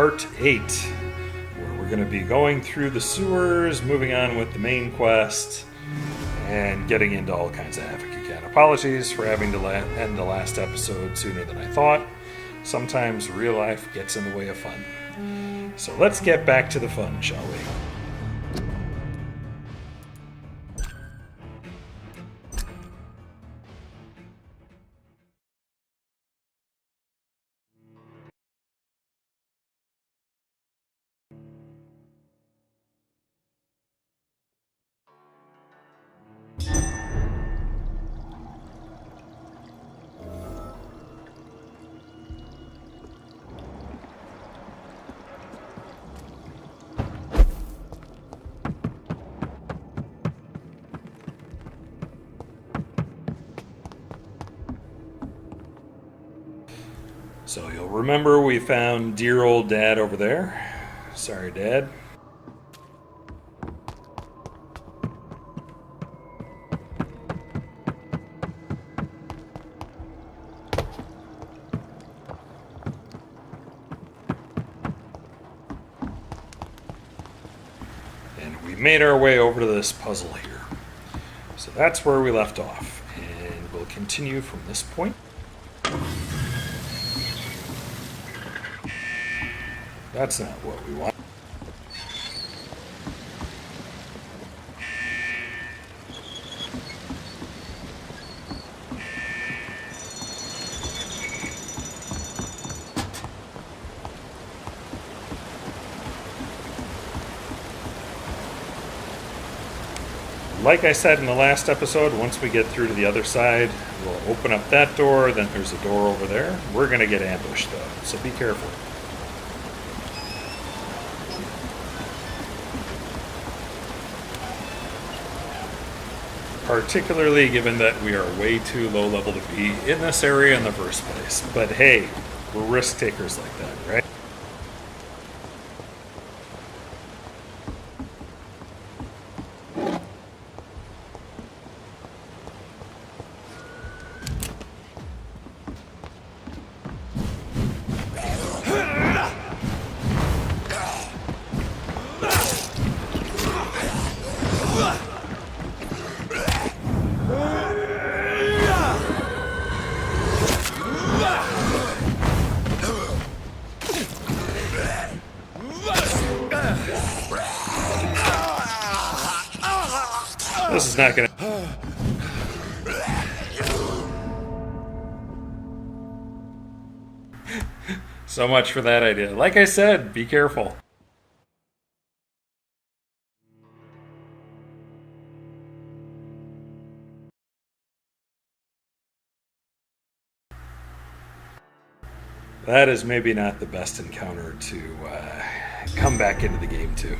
part 8, where we're going to be going through the sewers, moving on with the main quest, and getting into all kinds of havoc again. Apologies for having to end the last episode sooner than I thought. Sometimes real life gets in the way of fun. So let's get back to the fun, shall we? So you'll remember we found dear old Dad over there. Sorry, Dad. And we made our way over to this puzzle here. So that's where we left off. And we'll continue from this point. That's not what we want. Like I said in the last episode, once we get through to the other side, we'll open up that door, then there's a door over there. We're going to get ambushed though, so be careful. Particularly given that we are way too low level to be in this area in the first place. But hey, we're risk takers like that, right? This is not gonna... So much for that idea. Like I said, be careful. That is maybe not the best encounter to come back into the game to.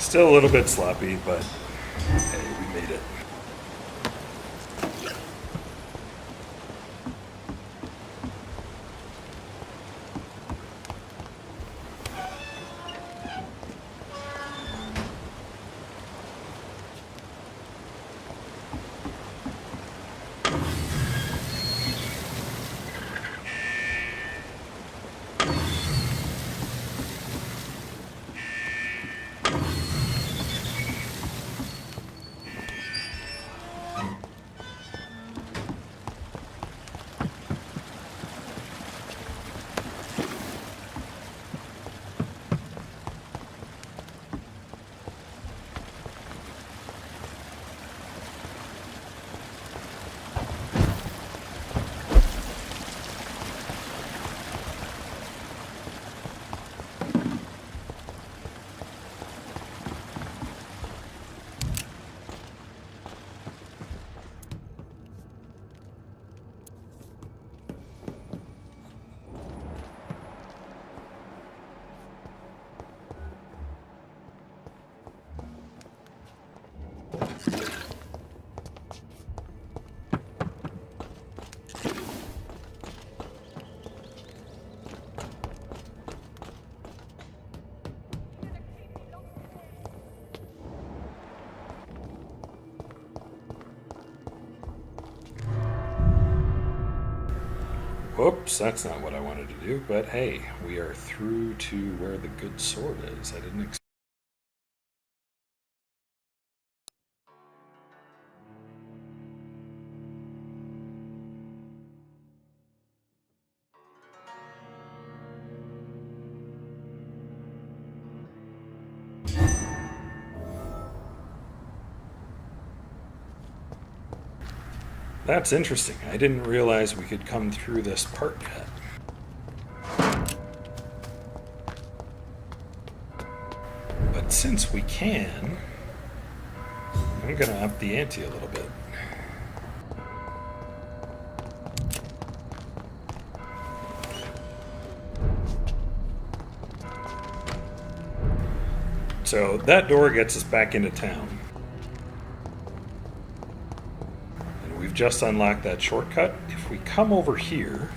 Still a little bit sloppy, but hey, we made it. Whoops, that's not what I wanted to do, but hey, we are through to where the good sword is. I didn't expect. That's interesting. I didn't realize we could come through this part yet. But since we can, I'm going to up the ante a little bit. So that door gets us back into town. We've just unlocked that shortcut. If we come over here,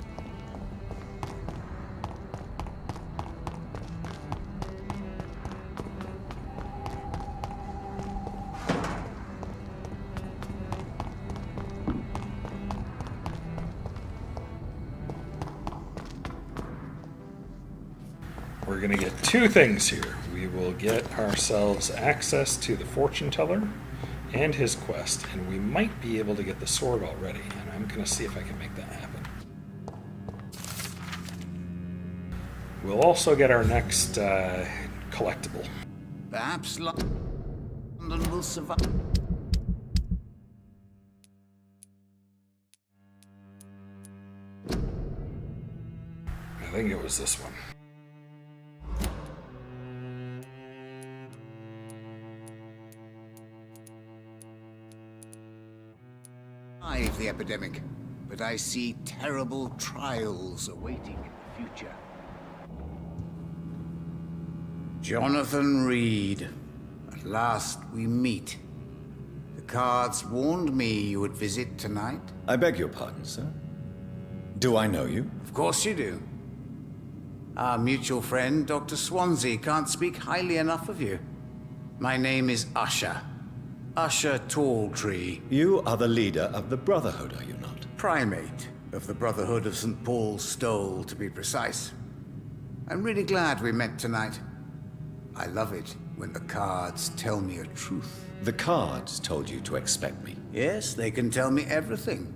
we're going to get two things here. We will get ourselves access to the fortune teller and his quest, and we might be able to get the sword already, and I'm going to see if I can make that happen. We'll also get our next collectible. Perhaps London will survive. I think it was this one. The epidemic, but I see terrible trials awaiting in the future. Jonathan Reed, at last we meet. The cards warned me you would visit tonight. I beg your pardon, sir. Do I know you? Of course you do. Our mutual friend, Dr. Swansea, can't speak highly enough of you. My name is Usher. Usher Talltree. You are the leader of the Brotherhood, are you not? Primate of the Brotherhood of St. Paul's Stole, to be precise. I'm really glad we met tonight. I love it when the cards tell me a truth. The cards told you to expect me. Yes, they can tell me everything.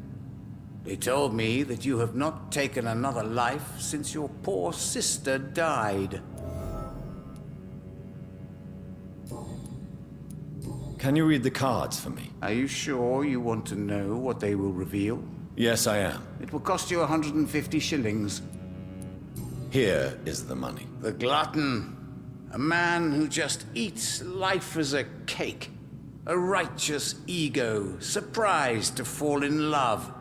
They told me that you have not taken another life since your poor sister died. Can you read the cards for me? Are you sure you want to know what they will reveal? Yes, I am. It will cost you 150 shillings. Here is the money. The glutton. A man who just eats life as a cake. A righteous ego, surprised to fall in love.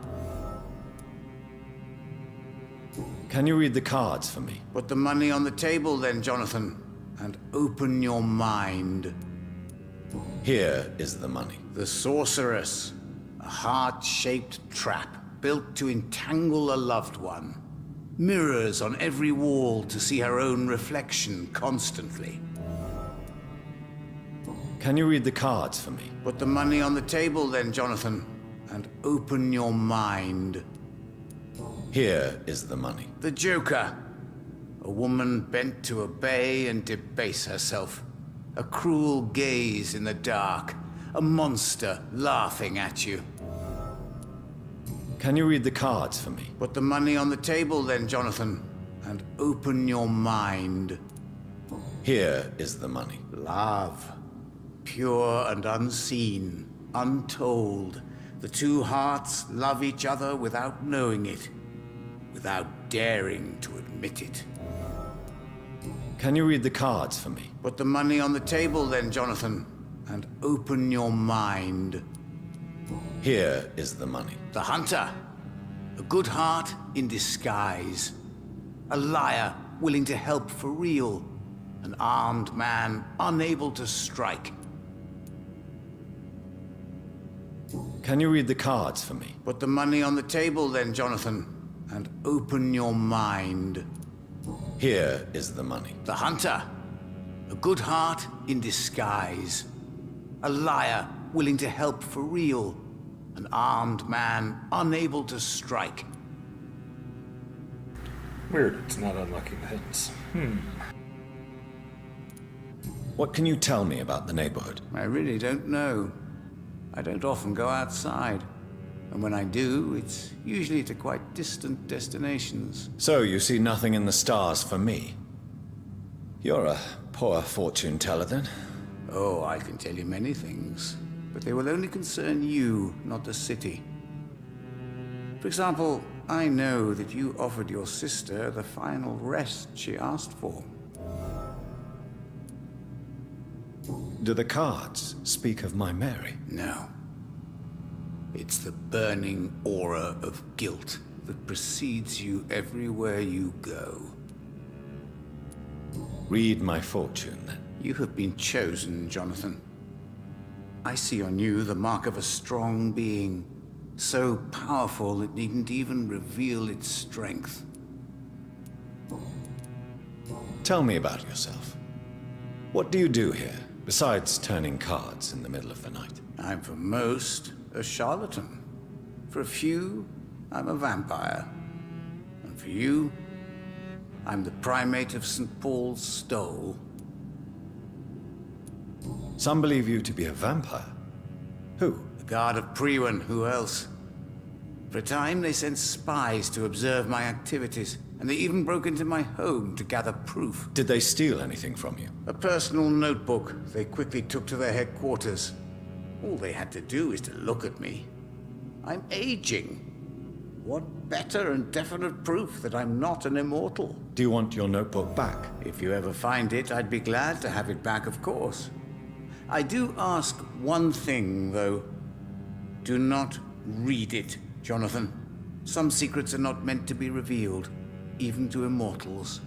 Can you read the cards for me? Put the money on the table then, Jonathan, and open your mind. Here is the money. The sorceress. A heart-shaped trap built to entangle a loved one. Mirrors on every wall to see her own reflection constantly. Can you read the cards for me? Put the money on the table then, Jonathan, and open your mind. Here is the money. The Joker. A woman bent to obey and debase herself. A cruel gaze in the dark. A monster laughing at you. Can you read the cards for me? Put the money on the table then, Jonathan, and open your mind. Here is the money. Love. Pure and unseen, untold. The two hearts love each other without knowing it, without daring to admit it. Can you read the cards for me? Put the money on the table then, Jonathan, and open your mind. Here is the money. The Hunter. A good heart in disguise. A liar willing to help for real. An armed man unable to strike. Can you read the cards for me? Put the money on the table then, Jonathan, and open your mind. Here is the money. The Hunter. A good heart in disguise. A liar willing to help for real. An armed man unable to strike. Weird, it's not unlocking the hints. What can you tell me about the neighborhood? I really don't know. I don't often go outside. And when I do, it's usually to quite distant destinations. So you see nothing in the stars for me? You're a poor fortune teller then. Oh, I can tell you many things. But they will only concern you, not the city. For example, I know that you offered your sister the final rest she asked for. Do the cards speak of my Mary? No. It's the burning aura of guilt that precedes you everywhere you go. Read my fortune then. You have been chosen, Jonathan. I see on you the mark of a strong being, so powerful it needn't even reveal its strength. Tell me about yourself. What do you do here, besides turning cards in the middle of the night? I'm for most a charlatan. For a few, I'm a vampire. And for you, I'm the primate of St. Paul's Stole. Some believe you to be a vampire. Who? The guard of Priwen, who else? For a time, they sent spies to observe my activities, and they even broke into my home to gather proof. Did they steal anything from you? A personal notebook they quickly took to their headquarters. All they had to do is to look at me. I'm aging. What better and definite proof that I'm not an immortal? Do you want your notebook back? If you ever find it, I'd be glad to have it back, of course. I do ask one thing, though. Do not read it, Jonathan. Some secrets are not meant to be revealed, even to immortals.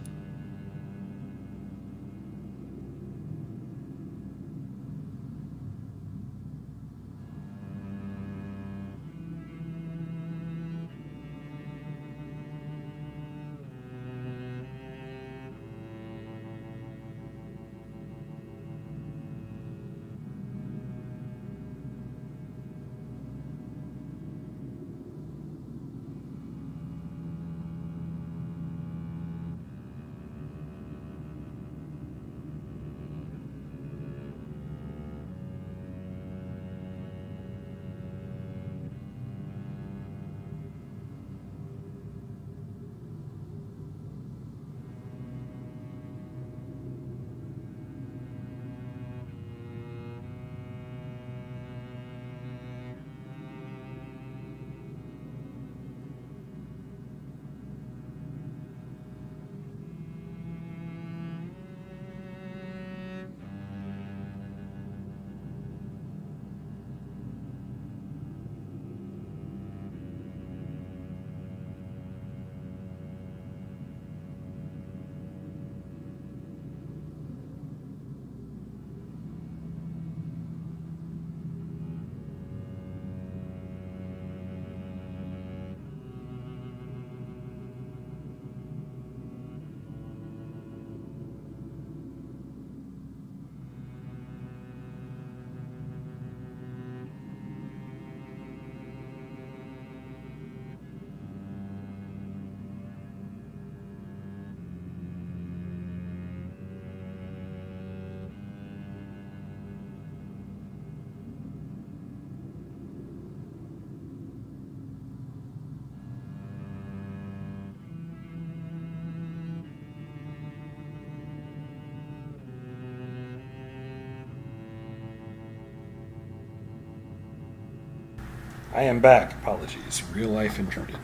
I am back. Apologies. Real life intruded.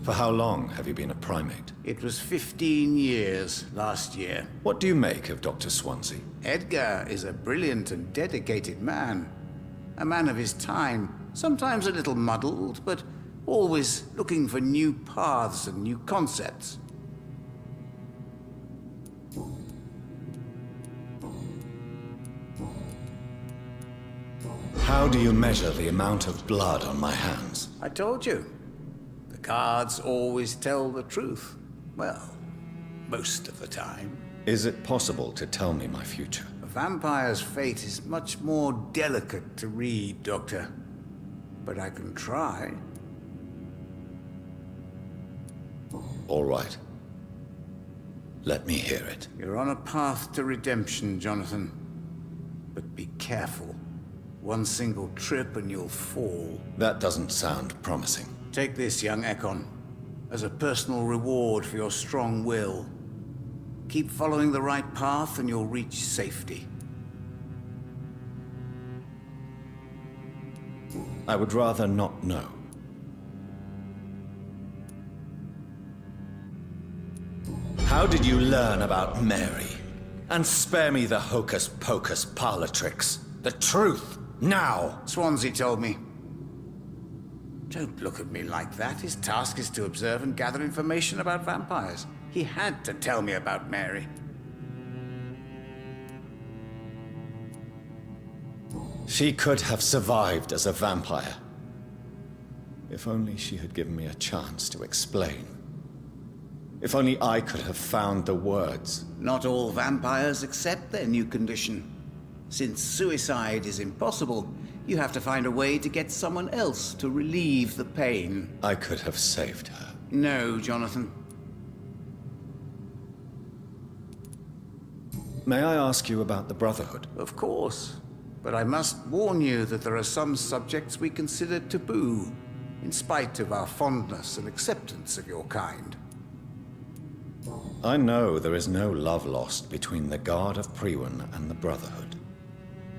For how long have you been a primate? It was 15 years last year. What do you make of Dr. Swansea? Edgar is a brilliant and dedicated man. A man of his time, sometimes a little muddled, but always looking for new paths and new concepts. How do you measure the amount of blood on my hands? I told you. The cards always tell the truth. Well, most of the time. Is it possible to tell me my future? A vampire's fate is much more delicate to read, Doctor. But I can try. All right. Let me hear it. You're on a path to redemption, Jonathan. But be careful. One single trip and you'll fall. That doesn't sound promising. Take this, young Ekon, as a personal reward for your strong will. Keep following the right path and you'll reach safety. I would rather not know. How did you learn about Mary? And spare me the hocus-pocus parlor tricks. The truth, now! Swansea told me. Don't look at me like that. His task is to observe and gather information about vampires. He had to tell me about Mary. She could have survived as a vampire. If only she had given me a chance to explain. If only I could have found the words. Not all vampires accept their new condition. Since suicide is impossible, you have to find a way to get someone else to relieve the pain. I could have saved her. No, Jonathan. May I ask you about the Brotherhood? Of course. But I must warn you that there are some subjects we consider taboo, in spite of our fondness and acceptance of your kind. I know there is no love lost between the Guard of Priwen and the Brotherhood.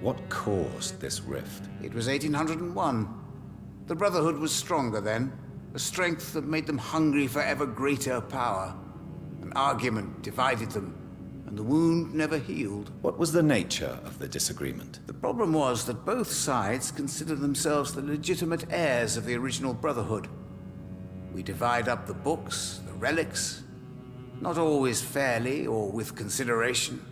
What caused this rift? It was 1801. The Brotherhood was stronger then, a strength that made them hungry for ever greater power. An argument divided them, and the wound never healed. What was the nature of the disagreement? The problem was that both sides considered themselves the legitimate heirs of the original Brotherhood. We divide up the books, the relics, not always fairly or with consideration.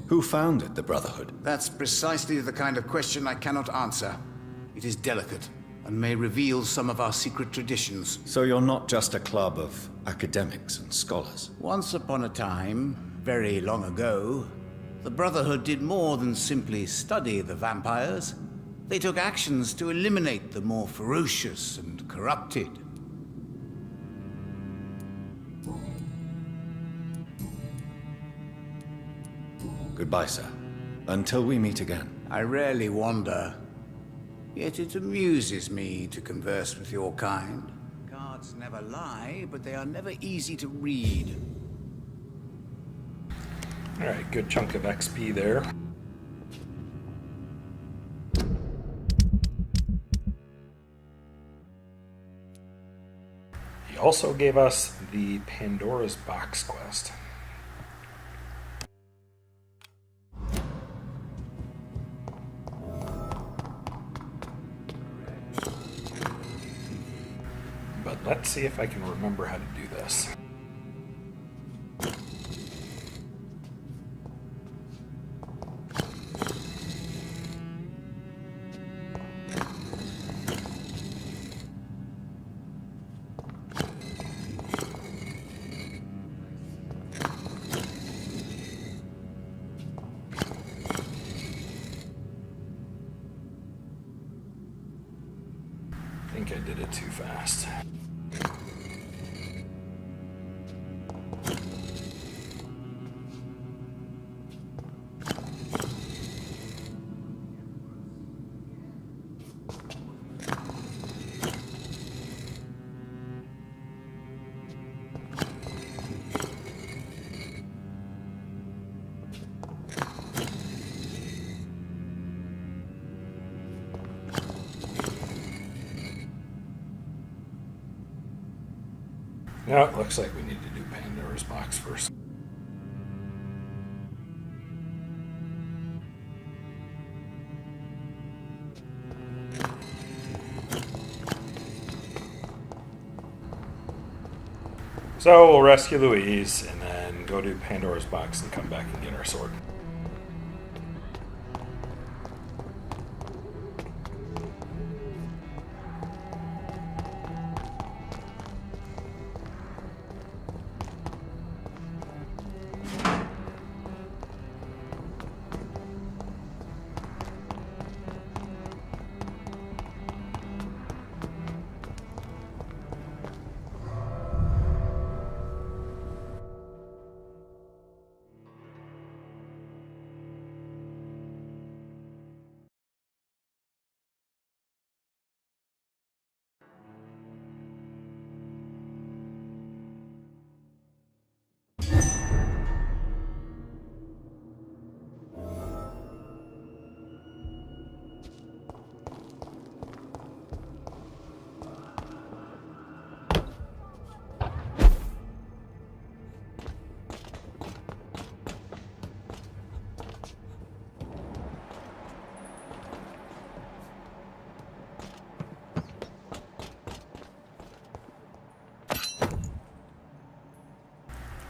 Who founded the Brotherhood? That's precisely the kind of question I cannot answer. It is delicate, and may reveal some of our secret traditions. So you're not just a club of academics and scholars? Once upon a time, very long ago, the Brotherhood did more than simply study the vampires. They took actions to eliminate the more ferocious and corrupted. Goodbye, sir. Until we meet again. I rarely wander, yet it amuses me to converse with your kind. Cards never lie, but they are never easy to read. Alright, good chunk of XP there. He also gave us the Pandora's Box quest. But let's see if I can remember how to do this. I think I did it too fast. No, it looks like we need to do Pandora's box first. So we'll rescue Louise and then go to Pandora's box and come back and get our sword.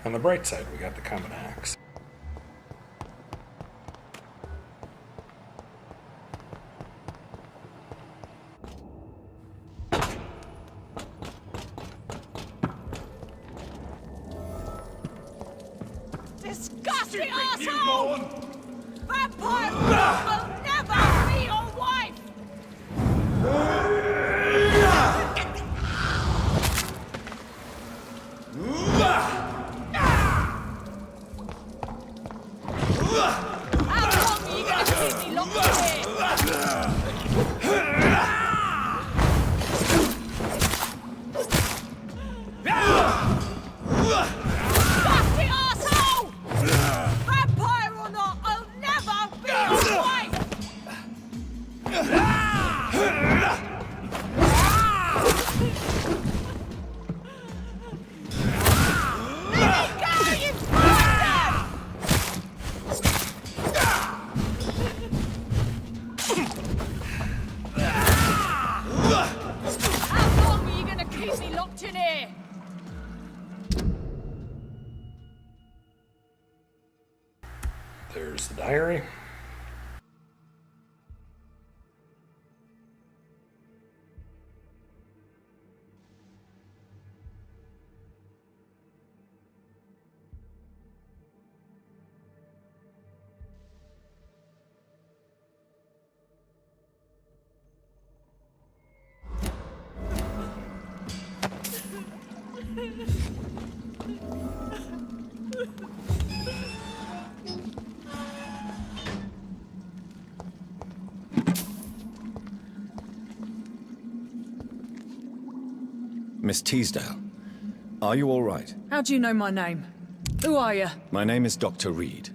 On the bright side, we got the common axe. Disgusting asshole! Vampire will never be your wife! How long are you gonna keep me locked in here? Disgusting asshole! Vampire or not, I'll never be your wife! Let me go, you bastard! How long are you gonna keep me locked in here? There's the diary. Miss Teasdale, are you all right? How do you know my name? Who are you? My name is Dr. Reed.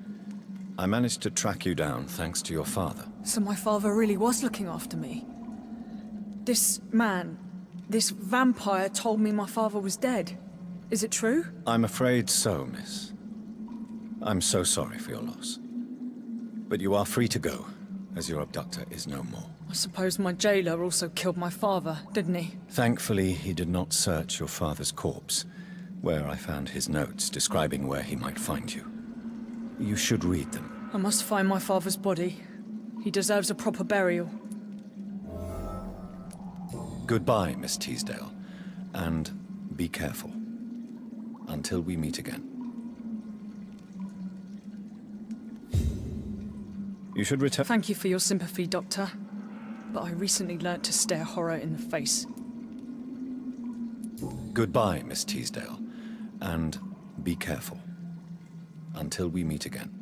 I managed to track you down thanks to your father. So my father really was looking after me. This man, this vampire told me my father was dead. Is it true? I'm afraid so, miss. I'm so sorry for your loss. But you are free to go, as your abductor is no more. I suppose my jailer also killed my father, didn't he? Thankfully, he did not search your father's corpse, where I found his notes describing where he might find you. You should read them. I must find my father's body. He deserves a proper burial. Goodbye, Miss Teasdale, and be careful. Until we meet again. You should return. Thank you for your sympathy, Doctor. But I recently learnt to stare horror in the face. Goodbye, Miss Teasdale, and be careful. Until we meet again.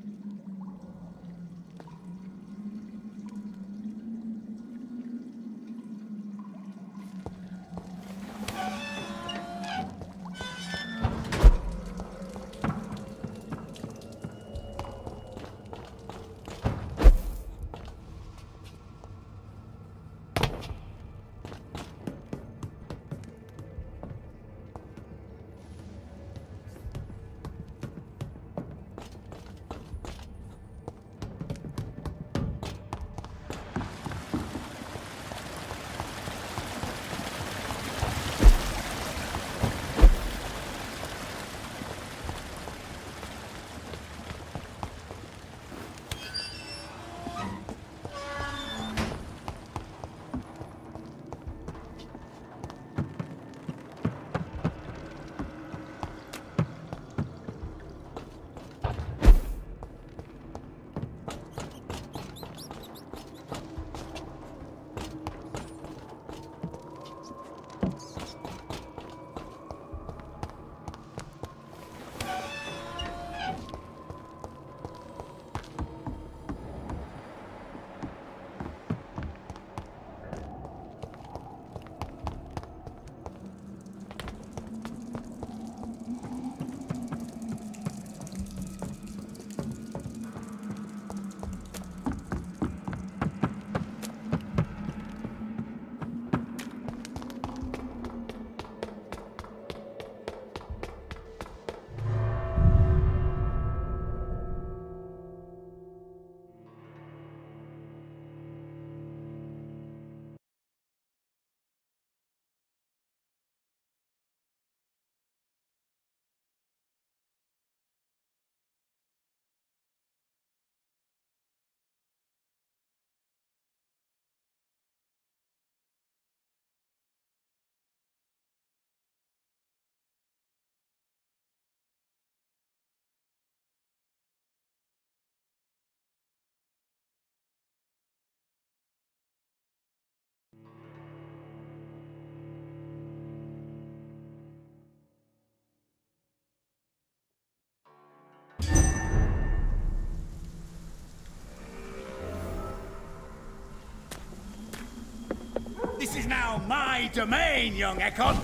now my domain, young Ekon.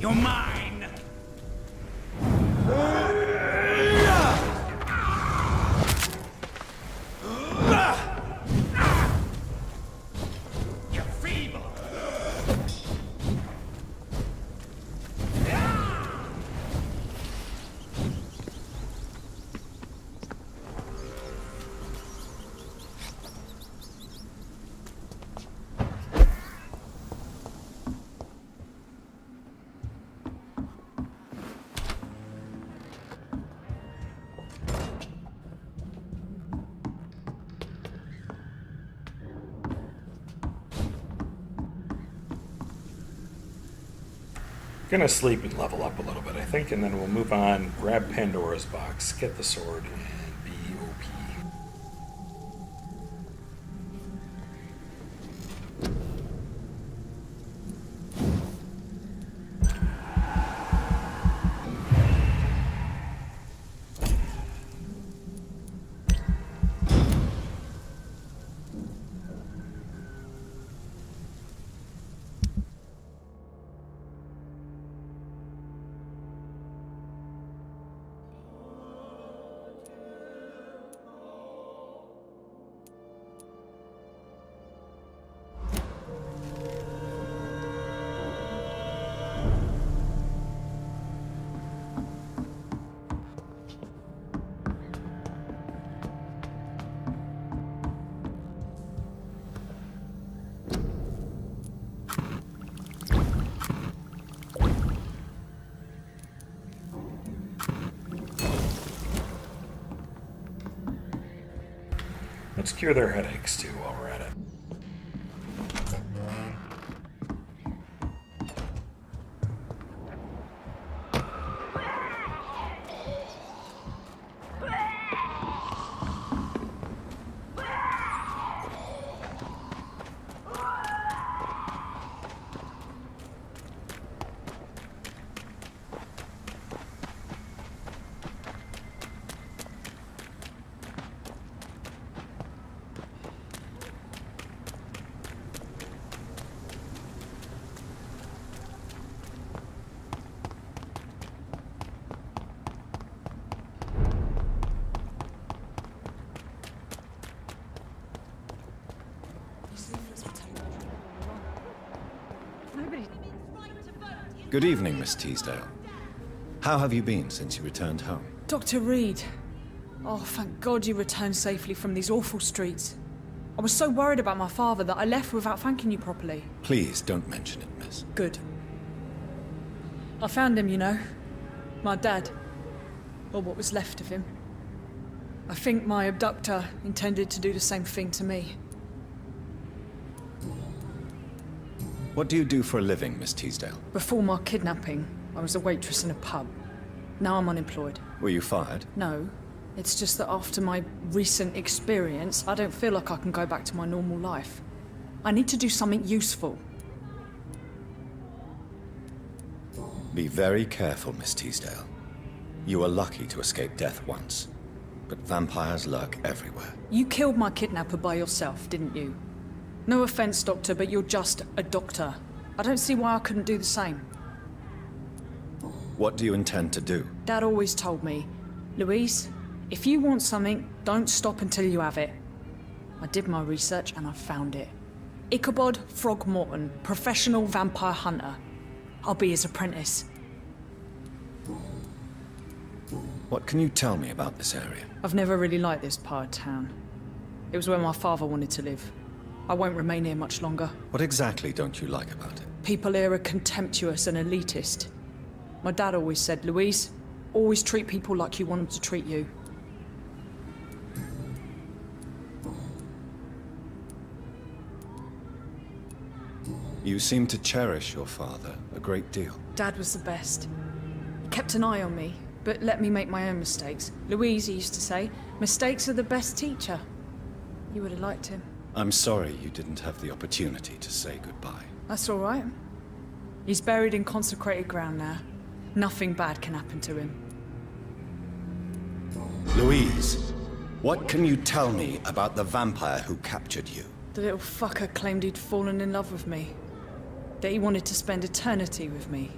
You're mine. You're feeble. Gonna sleep and level up a little bit, I think, and then we'll move on, grab Pandora's box, get the sword, and be OP. Let's cure their headaches too while we're at it. Good evening, Miss Teasdale. How have you been since you returned home? Dr. Reed. Oh, thank God you returned safely from these awful streets. I was so worried about my father that I left without thanking you properly. Please don't mention it, miss. Good. I found him, you know. My dad. Or what was left of him. I think my abductor intended to do the same thing to me. What do you do for a living, Miss Teasdale? Before my kidnapping, I was a waitress in a pub. Now I'm unemployed. Were you fired? No. It's just that after my recent experience, I don't feel like I can go back to my normal life. I need to do something useful. Be very careful, Miss Teasdale. You were lucky to escape death once, but vampires lurk everywhere. You killed my kidnapper by yourself, didn't you? No offense, Doctor, but you're just a doctor. I don't see why I couldn't do the same. What do you intend to do? Dad always told me, Louise, if you want something, don't stop until you have it. I did my research and I found it. Ichabod Throgmorton, professional vampire hunter. I'll be his apprentice. What can you tell me about this area? I've never really liked this part of town. It was where my father wanted to live. I won't remain here much longer. What exactly don't you like about it? People here are contemptuous and elitist. My dad always said, Louise, always treat people like you want them to treat you. You seem to cherish your father a great deal. Dad was the best. He kept an eye on me, but let me make my own mistakes. Louise, he used to say, mistakes are the best teacher. You would have liked him. I'm sorry you didn't have the opportunity to say goodbye. That's all right. He's buried in consecrated ground now. Nothing bad can happen to him. Louise, what can you tell me about the vampire who captured you? The little fucker claimed he'd fallen in love with me. that he wanted to spend eternity with me.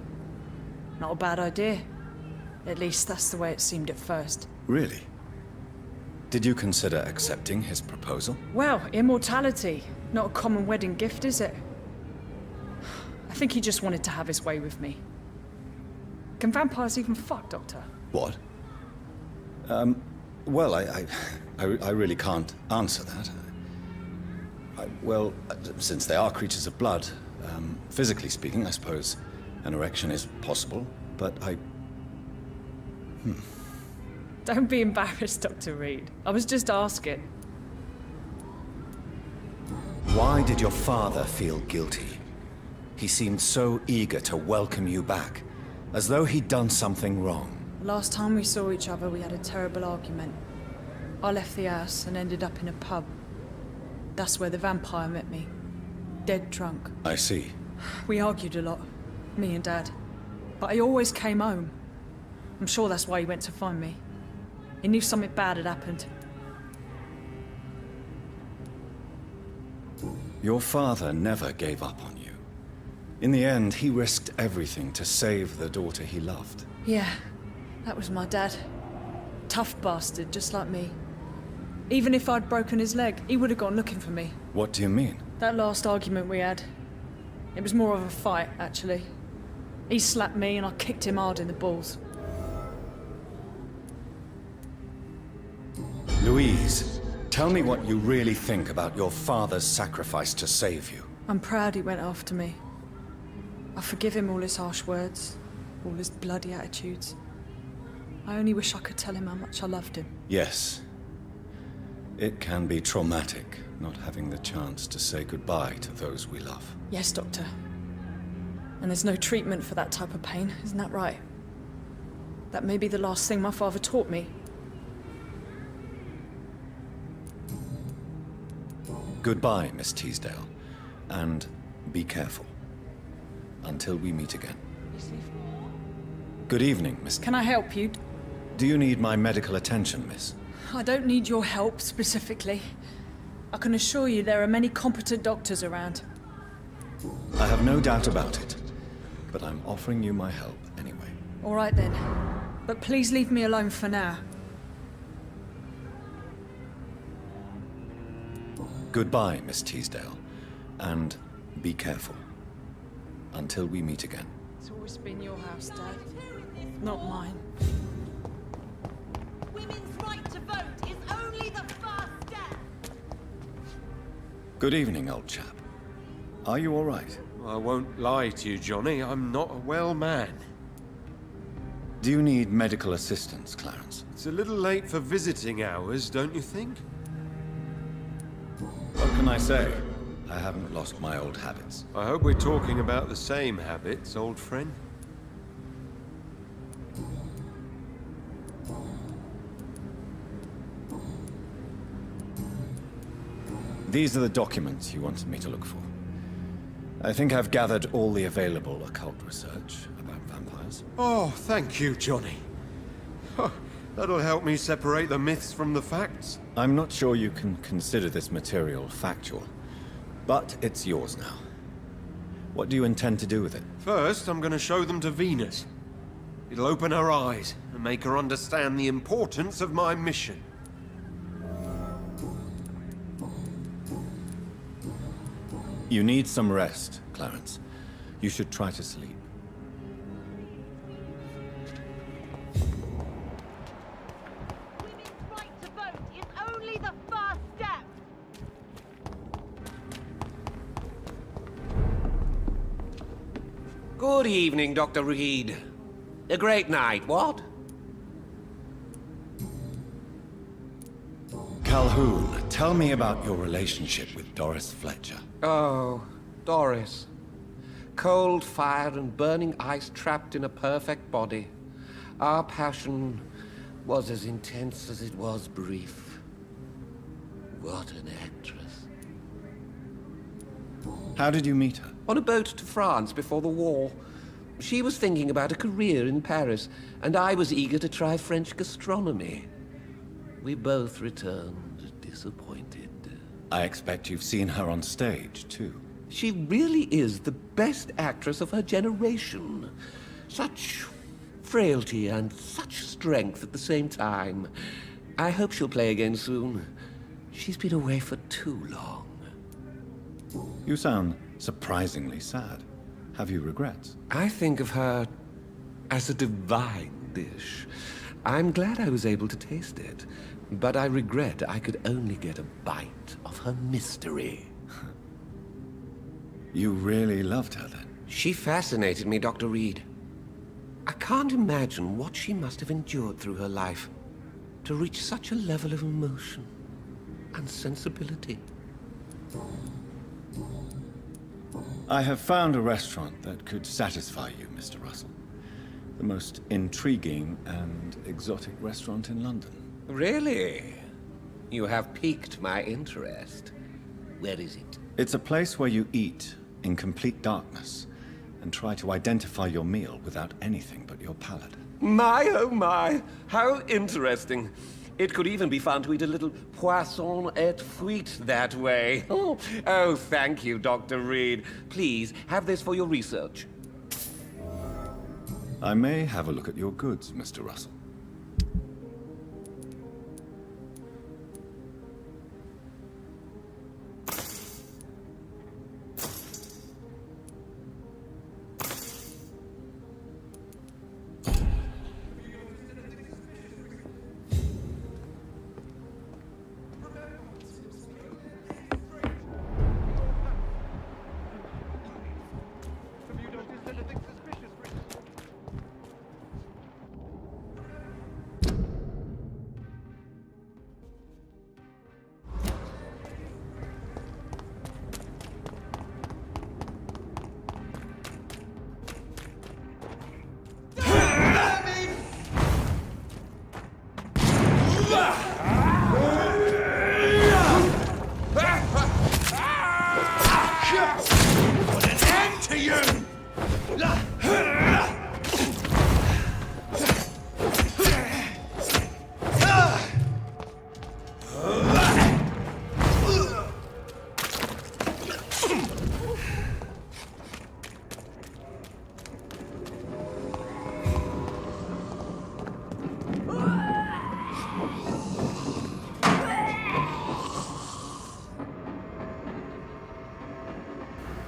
Not a bad idea. At least that's the way it seemed at first. Really? Did you consider accepting his proposal? Well, immortality. Not a common wedding gift, is it? I think he just wanted to have his way with me. Can vampires even fuck, Doctor? What? Well, I really can't answer that. Well, since they are creatures of blood, physically speaking, I suppose an erection is possible, but Don't be embarrassed, Dr. Reed. I was just asking. Why did your father feel guilty? He seemed so eager to welcome you back, as though he'd done something wrong. The last time we saw each other, we had a terrible argument. I left the house and ended up in a pub. That's where the vampire met me. Dead drunk. I see. We argued a lot, me and Dad. But he always came home. I'm sure that's why he went to find me. He knew something bad had happened. Your father never gave up on you. In the end, he risked everything to save the daughter he loved. Yeah, that was my dad. Tough bastard, just like me. Even if I'd broken his leg, he would have gone looking for me. What do you mean? That last argument we had, it was more of a fight, actually. He slapped me and I kicked him hard in the balls. Louise, tell me what you really think about your father's sacrifice to save you. I'm proud he went after me. I forgive him all his harsh words, all his bloody attitudes. I only wish I could tell him how much I loved him. Yes. It can be traumatic, not having the chance to say goodbye to those we love. Yes, Doctor. And there's no treatment for that type of pain, isn't that right? That may be the last thing my father taught me. Goodbye, Miss Teasdale. And be careful. Until we meet again. Good evening, Miss... Can I help you? Do you need my medical attention, miss? I don't need your help specifically. I can assure you there are many competent doctors around. I have no doubt about it. But I'm offering you my help anyway. All right then. But please leave me alone for now. Goodbye, Miss Teasdale. And be careful. Until we meet again. It's always been your house, Dad. Not mine. Women's right to vote is only the first step. Good evening, old chap. Are you all right? I won't lie to you, Johnny. I'm not a well man. Do you need medical assistance, Clarence? It's a little late for visiting hours, don't you think? What can I say? I haven't lost my old habits. I hope we're talking about the same habits, old friend. These are the documents you wanted me to look for. I think I've gathered all the available occult research about vampires. Oh, thank you, Johnny. Huh, that'll help me separate the myths from the facts. I'm not sure you can consider this material factual, but it's yours now. What do you intend to do with it? First, I'm going to show them to Venus. It'll open her eyes and make her understand the importance of my mission. You need some rest, Clarence. You should try to sleep. Women's right to vote is only the first step. Good evening, Dr. Reed. A great night, what? Calhoun, tell me about your relationship with Doris Fletcher. Oh, Doris. Cold fire and burning ice trapped in a perfect body. Our passion was as intense as it was brief. What an actress. How did you meet her? On a boat to France before the war. She was thinking about a career in Paris, and I was eager to try French gastronomy. We both returned disappointed. I expect you've seen her on stage, too. She really is the best actress of her generation. Such frailty and such strength at the same time. I hope she'll play again soon. She's been away for too long. You sound surprisingly sad. Have you regrets? I think of her as a divine dish. I'm glad I was able to taste it, but I regret I could only get a bite of her mystery. You really loved her then? She fascinated me, Dr. Reed. I can't imagine what she must have endured through her life to reach such a level of emotion and sensibility. I have found a restaurant that could satisfy you, Mr. Russell. The most intriguing and exotic restaurant in London. Really? You have piqued my interest. Where is it? It's a place where you eat in complete darkness and try to identify your meal without anything but your palate. My, oh my, how interesting. It could even be fun to eat a little poisson et fruits that way. Oh, thank you, Dr. Reed. Please, have this for your research. I may have a look at your goods, Mr. Russell.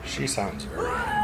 She sounds very angry.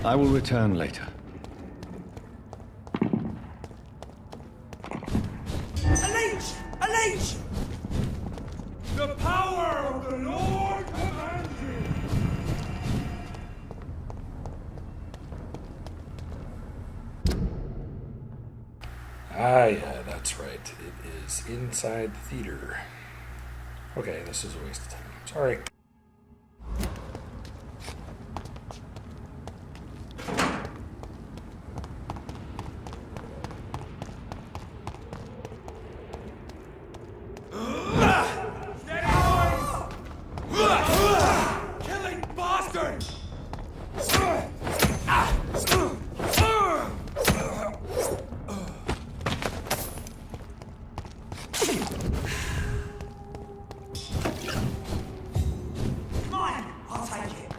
I will return later. A leech! A leech! The power of the Lord commands you! Ah, yeah, that's right. It is inside the theater. Okay, this is a waste of time. Sorry. Killing bastard! Mine! I'll take it.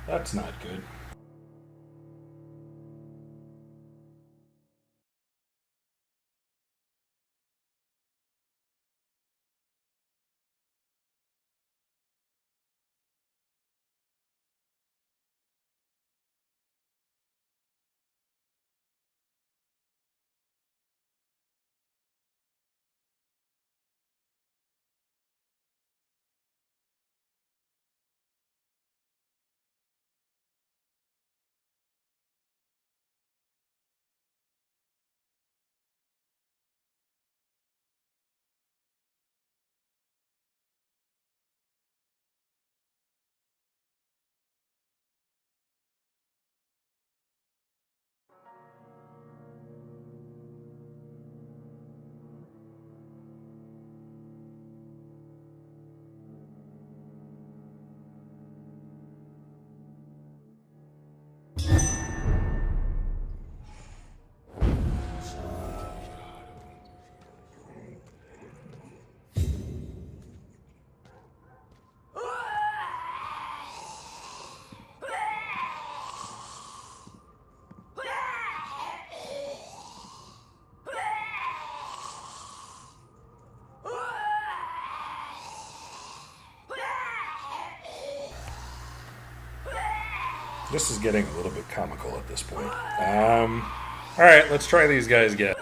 That's not good. This is getting a little bit comical at this point. Alright, let's try these guys again.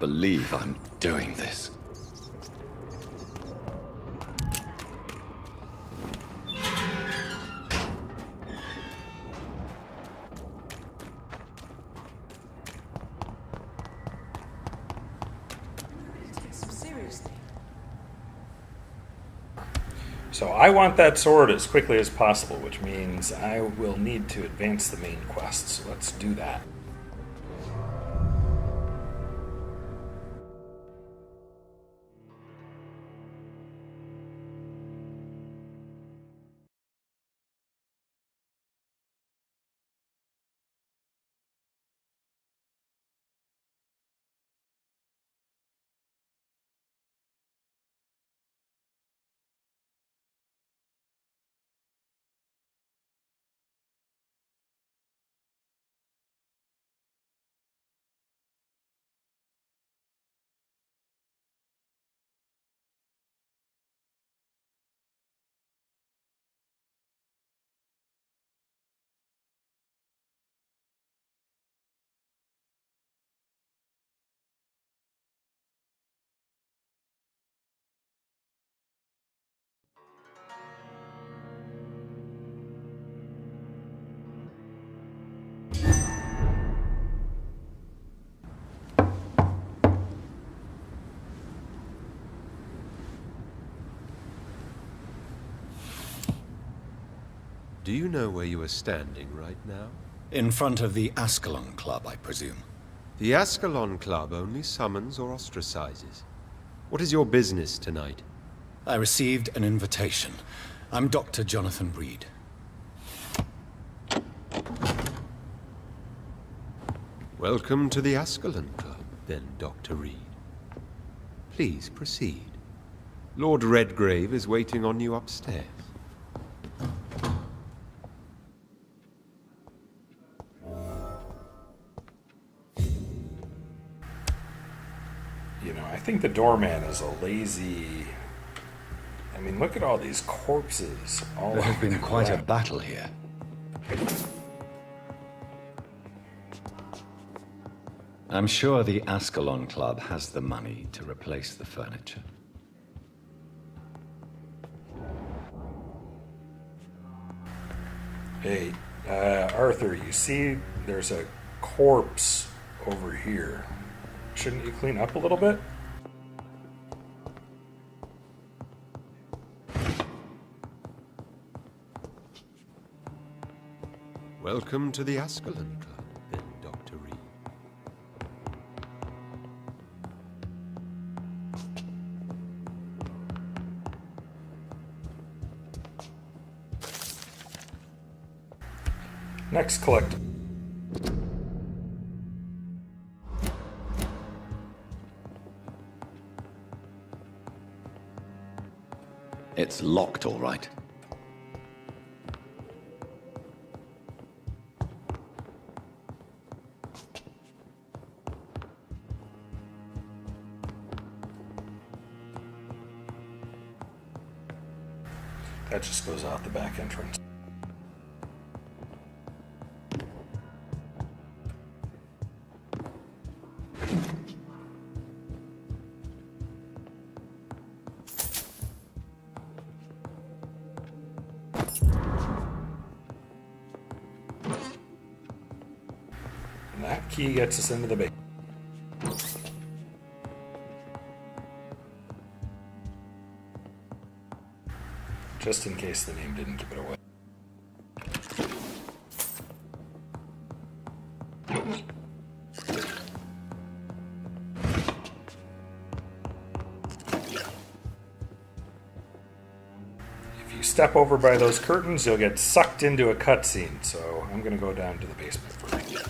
believe I'm doing this. So I want that sword as quickly as possible, which means I will need to advance the main quest. So let's do that. Do you know where you are standing right now? In front of the Ascalon Club, I presume. The Ascalon Club only summons or ostracizes. What is your business tonight? I received an invitation. I'm Dr. Jonathan Reed. Welcome to the Ascalon Club, then, Dr. Reed. Please proceed. Lord Redgrave is waiting on you upstairs. You know, I think the doorman is a lazy... I mean, look at all these corpses all There has over been the quite a ground. battle here. I'm sure the Ascalon Club has the money to replace the furniture. Hey, Arthur, you see there's a corpse over here. Shouldn't you clean up a little bit? Welcome to the Ascalon Club, then, Dr. Reed. Next collect. It's locked, all right. That just goes out the back entrance. And that key gets us into the base. Just in case the name didn't give it away. If you step over by those curtains, you'll get sucked into a cutscene, so I'm going to go down to the basement first.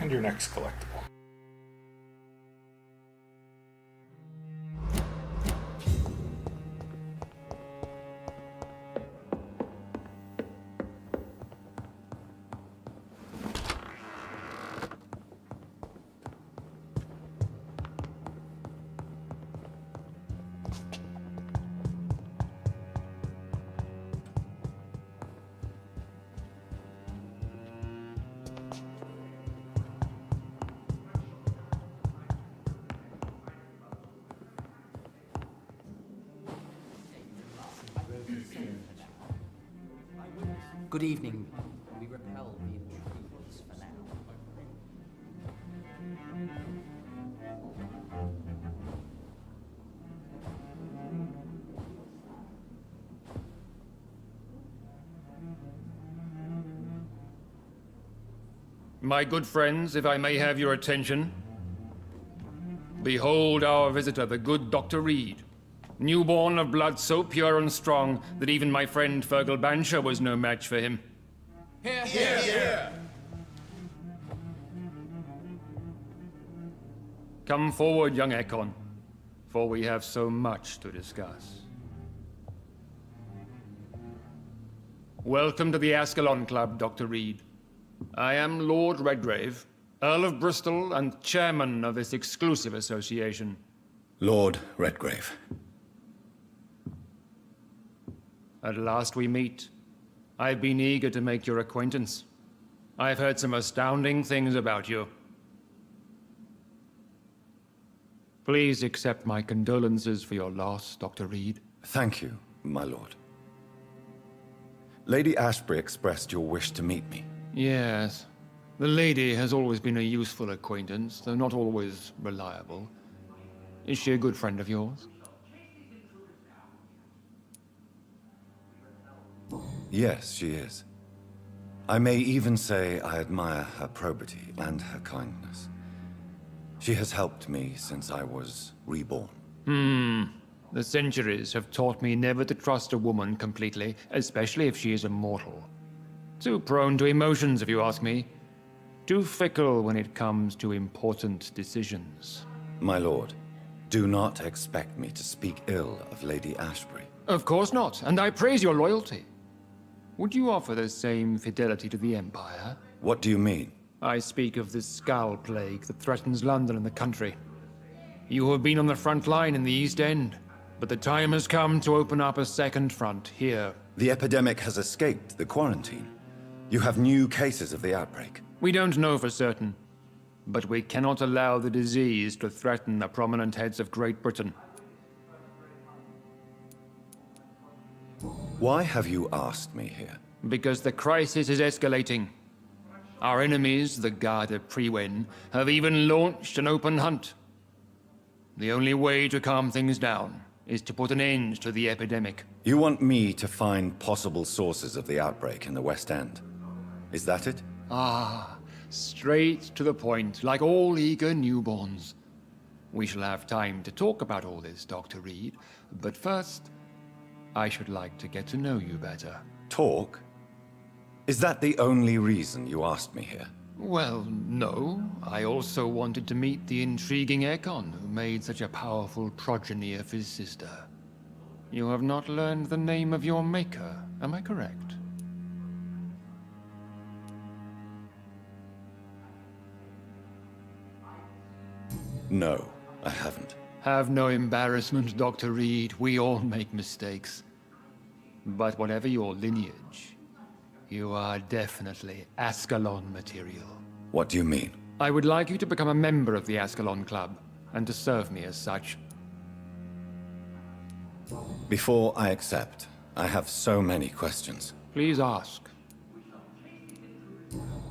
find your next collectible. Good evening. We repel the intruders for now. My good friends, if I may have your attention. Behold our visitor, the good Dr. Reed. Newborn of blood so pure and strong that even my friend Fergal Bansher was no match for him. Here, here, here! Come forward, young Ekon, for we have so much to discuss. Welcome to the Ascalon Club, Dr. Reed. I am Lord Redgrave, Earl of Bristol and chairman of this exclusive association. Lord Redgrave. At last we meet. I've been eager to make your acquaintance. I've heard some astounding things about you. Please accept my condolences for your loss, Dr. Reed. Thank you, my lord. Lady Ashbury expressed your wish to meet me. Yes. The lady has always been a useful acquaintance, though not always reliable. Is she a good friend of yours? Yes, she is. I may even say I admire her probity and her kindness. She has helped me since I was reborn. The centuries have taught me never to trust a woman completely, especially if she is a mortal. Too prone to emotions, if you ask me. Too fickle when it comes to important decisions. My lord, do not expect me to speak ill of Lady Ashbury. Of course not, and I praise your loyalty. Would you offer the same fidelity to the Empire? What do you mean? I speak of the Skull Plague that threatens London and the country. You have been on the front line in the East End, but the time has come to open up a second front here. The epidemic has escaped the quarantine. You have new cases of the outbreak. We don't know for certain, but we cannot allow the disease to threaten the prominent heads of Great Britain. Why have you asked me here? Because the crisis is escalating. Our enemies, the Garda Priwen, have even launched an open hunt. The only way to calm things down is to put an end to the epidemic. You want me to find possible sources of the outbreak in the West End. Is that it? Ah, straight to the point, like all eager newborns. We shall have time to talk about all this, Dr. Reed, but first, I should like to get to know you better. Talk? Is that the only reason you asked me here? Well, no. I also wanted to meet the intriguing Ekon, who made such a powerful progeny of his sister. You have not learned the name of your maker, am I correct? No, I haven't. Have no embarrassment, Dr. Reed. We all make mistakes. But whatever your lineage, you are definitely Ascalon material. What do you mean? I would like you to become a member of the Ascalon Club, and to serve me as such. Before I accept, I have so many questions. Please ask.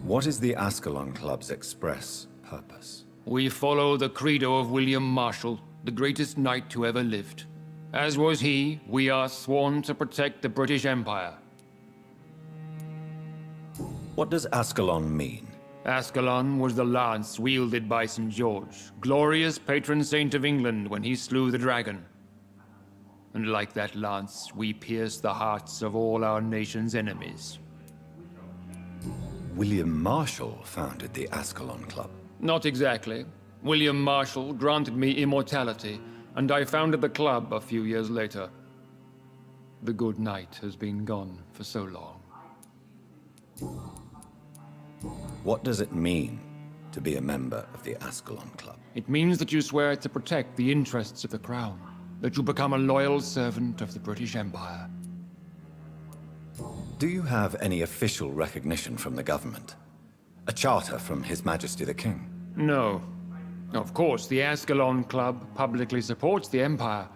What is the Ascalon Club's express purpose? We follow the credo of William Marshall, the greatest knight who ever lived. As was he, we are sworn to protect the British Empire. What does Ascalon mean? Ascalon was the lance wielded by St. George, glorious patron saint of England when he slew the dragon. And like that lance, we pierce the hearts of all our nation's enemies. William Marshall founded the Ascalon Club. Not exactly. William Marshall granted me immortality, and I founded the club a few years later. The good knight has been gone for so long. What does it mean to be a member of the Ascalon Club? It means that you swear to protect the interests of the crown, that you become a loyal servant of the British Empire. Do you have any official recognition from the government? A charter from His Majesty the King? No. Of course, the Ascalon Club publicly supports the Empire,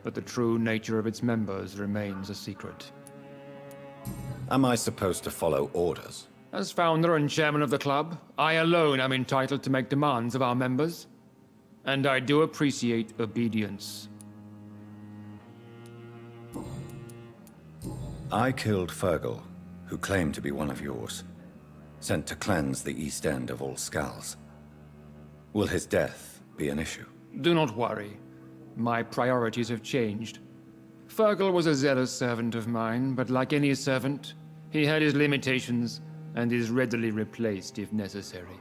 but the true nature of its members remains a secret. Am I supposed to follow orders? As founder and chairman of the club, I alone am entitled to make demands of our members, and I do appreciate obedience. I killed Fergal, who claimed to be one of yours, sent to cleanse the East End of all Skulls. Will his death be an issue? Do not worry. My priorities have changed. Fergal was a zealous servant of mine, but like any servant, he had his limitations and is readily replaced if necessary.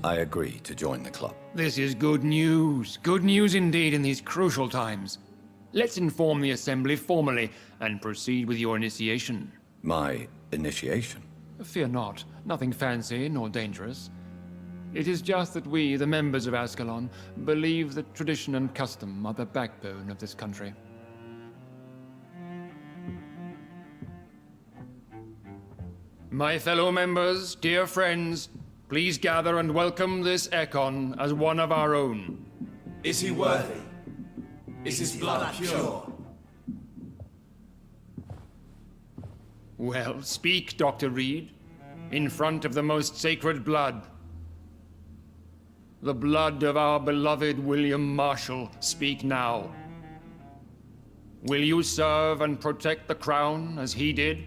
I agree to join the club. This is good news. Good news indeed in these crucial times. Let's inform the Assembly formally and proceed with your initiation. My initiation? Fear not. Nothing fancy nor dangerous. It is just that we, the members of Ascalon, believe that tradition and custom are the backbone of this country. My fellow members, dear friends, please gather and welcome this Ekon as one of our own. Is he worthy? Is his blood pure? Well, speak, Dr. Reed, in front of the most sacred blood. The blood of our beloved William Marshall. Speak now. Will you serve and protect the crown as he did?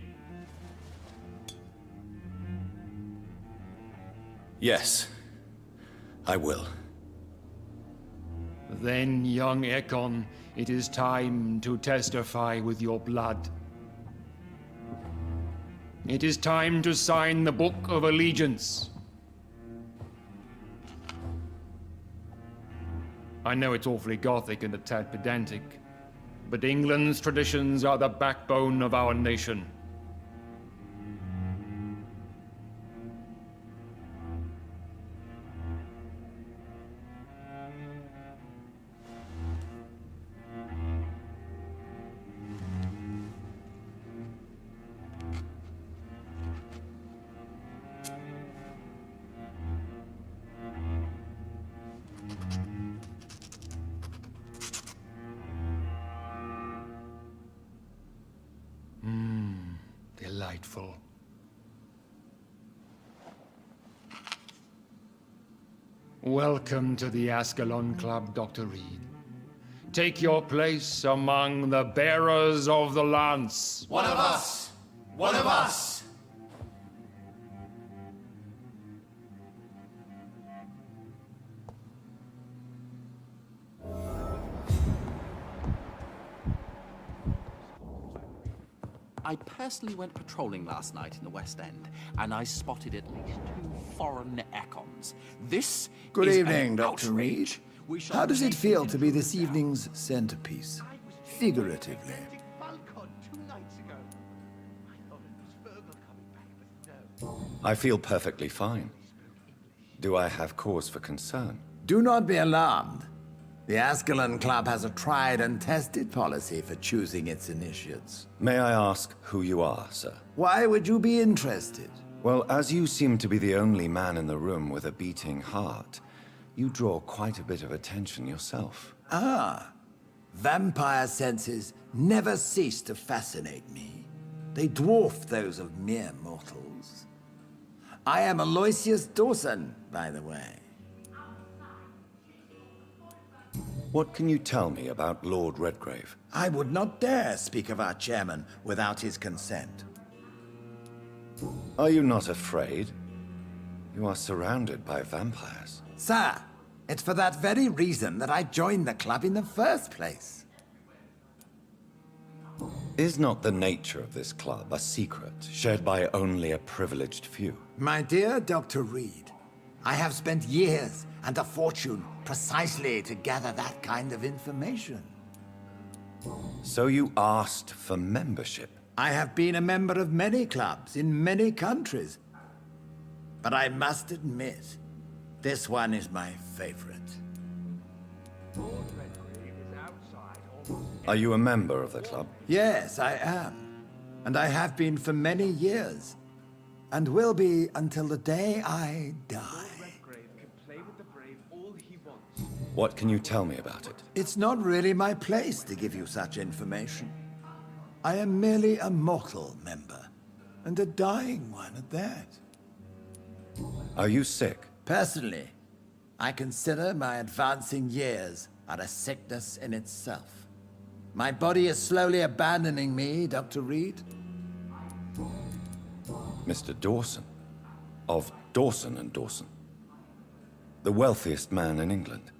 Yes, I will. Then, young Ekon, it is time to testify with your blood. It is time to sign the Book of Allegiance. I know it's awfully gothic and a tad pedantic, but England's traditions are the backbone of our nation. Delightful. Welcome to the Ascalon Club, Dr. Reed. Take your place among the bearers of the lance. One of us! One of us! I personally went patrolling last night in the West End, and I spotted at least 2 foreign Ekons. This Good is evening, an Dr. Reed. outrage. We shall How does it make feel it to be into this evening's centerpiece? Figuratively. I feel perfectly fine. Do I have cause for concern? Do not be alarmed. The Ascalon Club has a tried and tested policy for choosing its initiates. May I ask who you are, sir? Why would you be interested? Well, as you seem to be the only man in the room with a beating heart, you draw quite a bit of attention yourself. Ah, vampire senses never cease to fascinate me. They dwarf those of mere mortals. I am Aloysius Dawson, by the way. What can you tell me about Lord Redgrave? I would not dare speak of our chairman without his consent. Are you not afraid? You are surrounded by vampires. Sir, it's for that very reason that I joined the club in the first place. Is not the nature of this club a secret shared by only a privileged few? My dear Dr. Reed, I have spent years and a fortune precisely to gather that kind of information. So you asked for membership? I have been a member of many clubs in many countries. But I must admit, this one is my favorite. Are you a member of the club? Yes, I am. And I have been for many years. And will be until the day I die. What can you tell me about it? It's not really my place to give you such information. I am merely a mortal member, and a dying one at that. Are you sick? Personally, I consider my advancing years are a sickness in itself. My body is slowly abandoning me, Dr. Reed. Mr. Dawson? Of Dawson and Dawson? The wealthiest man in England.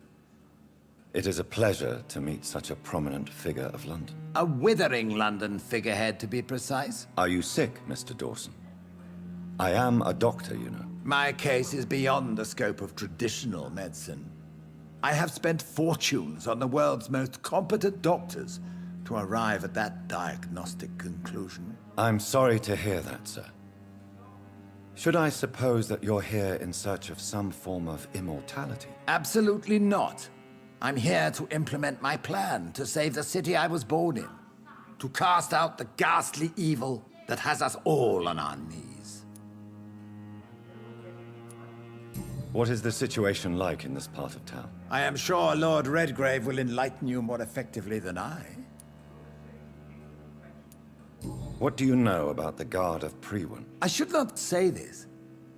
It is a pleasure to meet such a prominent figure of London. A withering London figurehead, to be precise. Are you sick, Mr. Dawson? I am a doctor, you know. My case is beyond the scope of traditional medicine. I have spent fortunes on the world's most competent doctors to arrive at that diagnostic conclusion. I'm sorry to hear that, sir. Should I suppose that you're here in search of some form of immortality? Absolutely not. I'm here to implement my plan to save the city I was born in, to cast out the ghastly evil that has us all on our knees. What is the situation like in this part of town? I am sure Lord Redgrave will enlighten you more effectively than I. What do you know about the Guard of Priwen? I should not say this,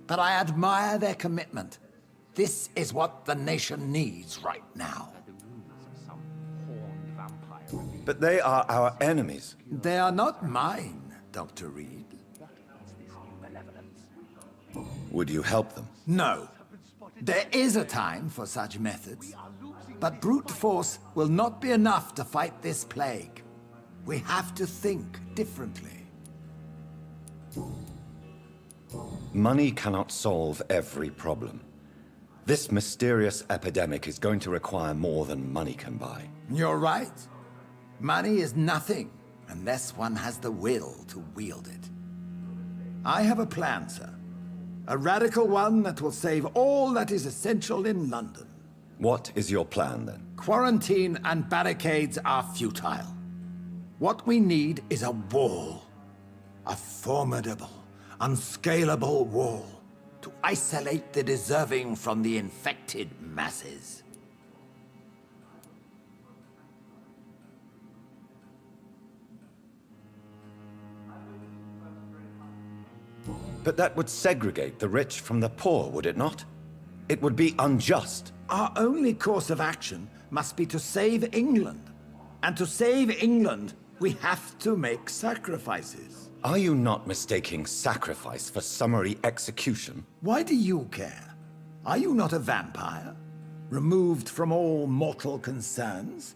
but I admire their commitment. This is what the nation needs right now. But they are our enemies. They are not mine, Dr. Reed. Would you help them? No. There is a time for such methods. But brute force will not be enough to fight this plague. We have to think differently. Money cannot solve every problem. This mysterious epidemic is going to require more than money can buy. You're right. Money is nothing unless one has the will to wield it. I have a plan, sir. A radical one that will save all that is essential in London. What is your plan, then? Quarantine and barricades are futile. What we need is a wall. A formidable, unscalable wall to isolate the deserving from the infected masses. But that would segregate the rich from the poor, would it not? It would be unjust. Our only course of action must be to save England. And to save England, we have to make sacrifices. Are you not mistaking sacrifice for summary execution? Why do you care? Are you not a vampire? Removed from all mortal concerns?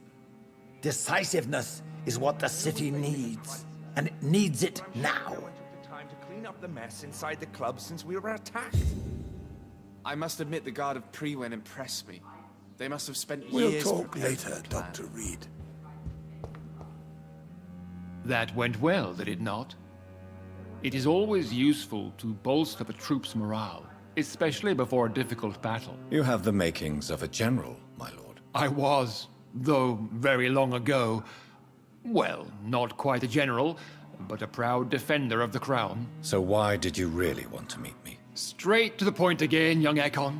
Decisiveness is what the city needs. And it needs it now. Up the mess inside the club since we were attacked. I must admit the Guard of Priwen impressed me. They must have spent years... We'll talk later, Dr. Reed. That went well, did it not? It is always useful to bolster the troops' morale, especially before a difficult battle. You have the makings of a general, my lord. I was, though very long ago. Well, not quite a general, but a proud defender of the crown. So why did you really want to meet me? Straight to the point again, young Ekon.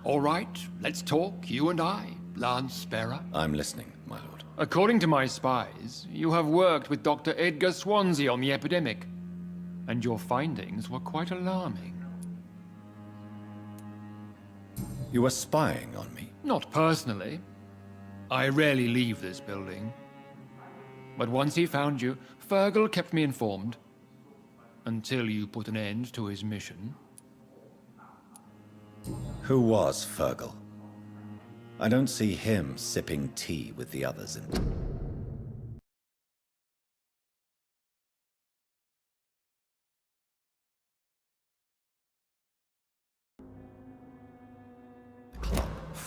All right, let's talk, you and I, Lance Sparrow. I'm listening, my lord. According to my spies, you have worked with Dr. Edgar Swansea on the epidemic, and your findings were quite alarming. You were spying on me? Not personally. I rarely leave this building. But once he found you, Fergal kept me informed. Until you put an end to his mission. Who was Fergal? I don't see him sipping tea with the others in...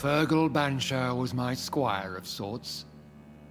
Fergal Banshire was my squire of sorts.